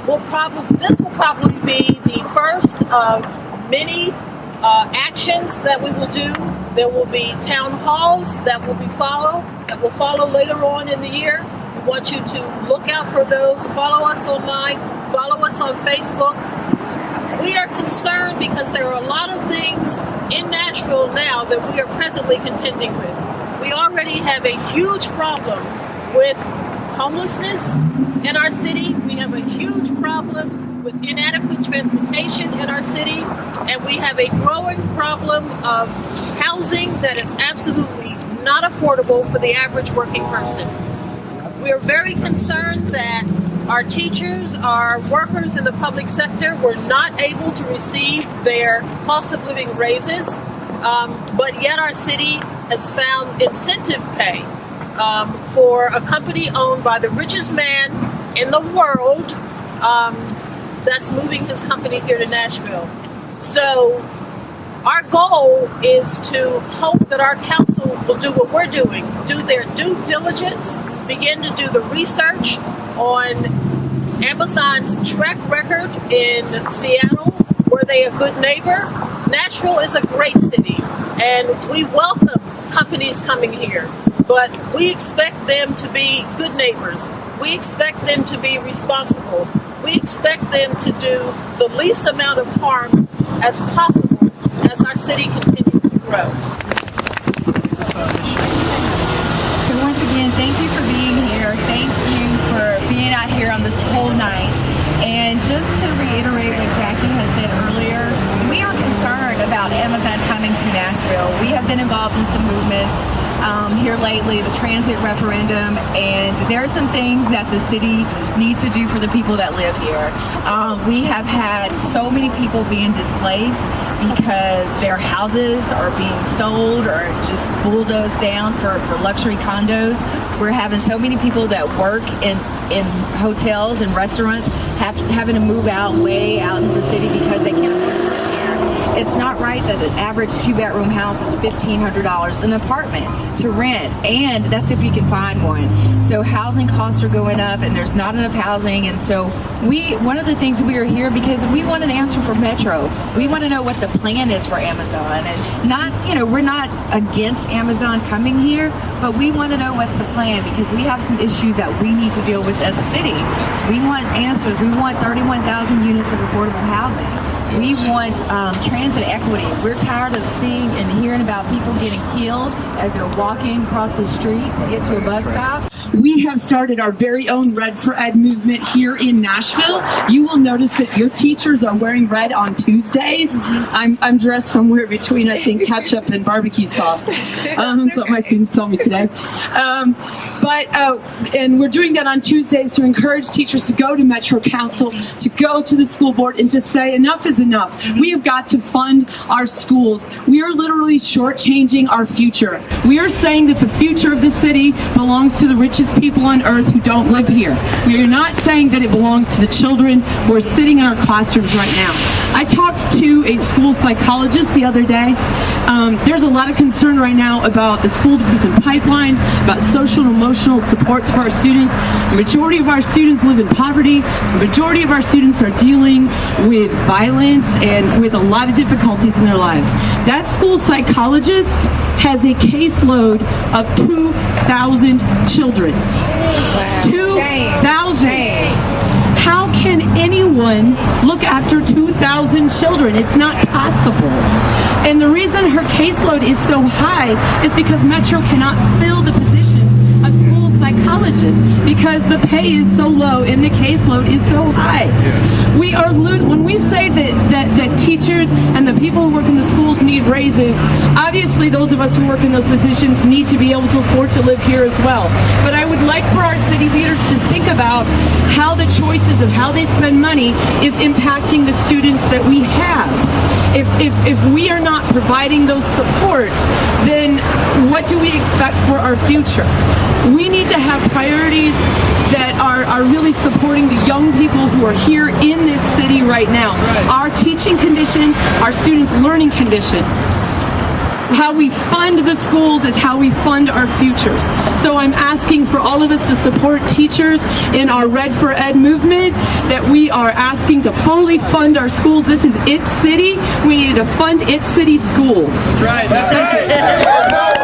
this will probably be the first of many actions that we will do. There will be town halls that will follow later on in the year. We want you to look out for those. Follow us online. Follow us on Facebook. We are concerned because there are a lot of things in Nashville now that we are presently contending with. We already have a huge problem with homelessness in our city. We have a huge problem with inadequate transportation in our city. And we have a growing problem of housing that is absolutely not affordable for the average working person. We are very concerned that our teachers, our workers in the public sector were not able to receive their cost of living raises, but yet our city has found incentive pay for a company owned by the richest man in the world that's moving his company here to Nashville. So our goal is to hope that our council will do what we're doing, do their due diligence, begin to do the research on Amazon's track record in Seattle. Were they a good neighbor? Nashville is a great city, and we welcome companies coming here, but we expect them to be good neighbors. We expect them to be responsible. We expect them to do the least amount of harm as possible as our city continues to grow. So once again, thank you for being here. Thank you for being out here on this cold night. And just to reiterate what Jackie had said earlier, we are concerned about Amazon coming to Nashville. We have been involved in some movements here lately, the transit referendum, and there are some things that the city needs to do for the people that live here. We have had so many people being displaced because their houses are being sold or just bulldozed down for luxury condos. We're having so many people that work in hotels and restaurants having to move way out in the city because they can't afford to live here. It's not right that an average 2-bedroom house is $1,500 an apartment to rent, and that's if you can find one. So housing costs are going up, and there's not enough housing. And so one of the things we are here because we want an answer from Metro. We want to know what the plan is for Amazon, and not, we're not against Amazon coming here, but we want to know what's the plan because we have some issues that we need to deal with as a city. We want answers. We want 31,000 units of affordable housing. We want transit equity. We're tired of seeing and hearing about people getting killed as they're walking across the street to get to a bus stop. We have started our very own Red for Ed movement here in Nashville. You will notice that your teachers are wearing red on Tuesdays. I'm dressed somewhere between, I think, ketchup and barbecue sauce. That's what my students told me today. And we're doing that on Tuesdays to encourage teachers to go to Metro Council, to go to the school board, and to say enough is enough. We have got to fund our schools. We are literally shortchanging our future. We are saying that the future of the city belongs to the richest people on earth who don't live here. We are not saying that it belongs to the children who are sitting in our classrooms right now. I talked to a school psychologist the other day. There's a lot of concern right now about the school to prison pipeline, about social and emotional supports for our students. The majority of our students live in poverty. The majority of our students are dealing with violence and with a lot of difficulties in their lives. That school psychologist has a caseload of 2,000 children. 2,000. How can anyone look after 2,000 children? It's not possible. And the reason her caseload is so high is because Metro cannot fill the positions of school psychologists because the pay is so low and the caseload is so high. We are when we say that teachers and the people who work in the schools need raises, obviously those of us who work in those positions need to be able to afford to live here as well. But I would like for our city leaders to think about how the choices of how they spend money is impacting the students that we have. If we are not providing those supports, then what do we expect for our future? We need to have priorities that are really supporting the young people who are here in this city right now. Our teaching conditions, our students' learning conditions. How we fund the schools is how we fund our futures. So I'm asking for all of us to support teachers in our Red for Ed movement, that we are asking to fully fund our schools. This is its city. We need to fund its city schools. That's right.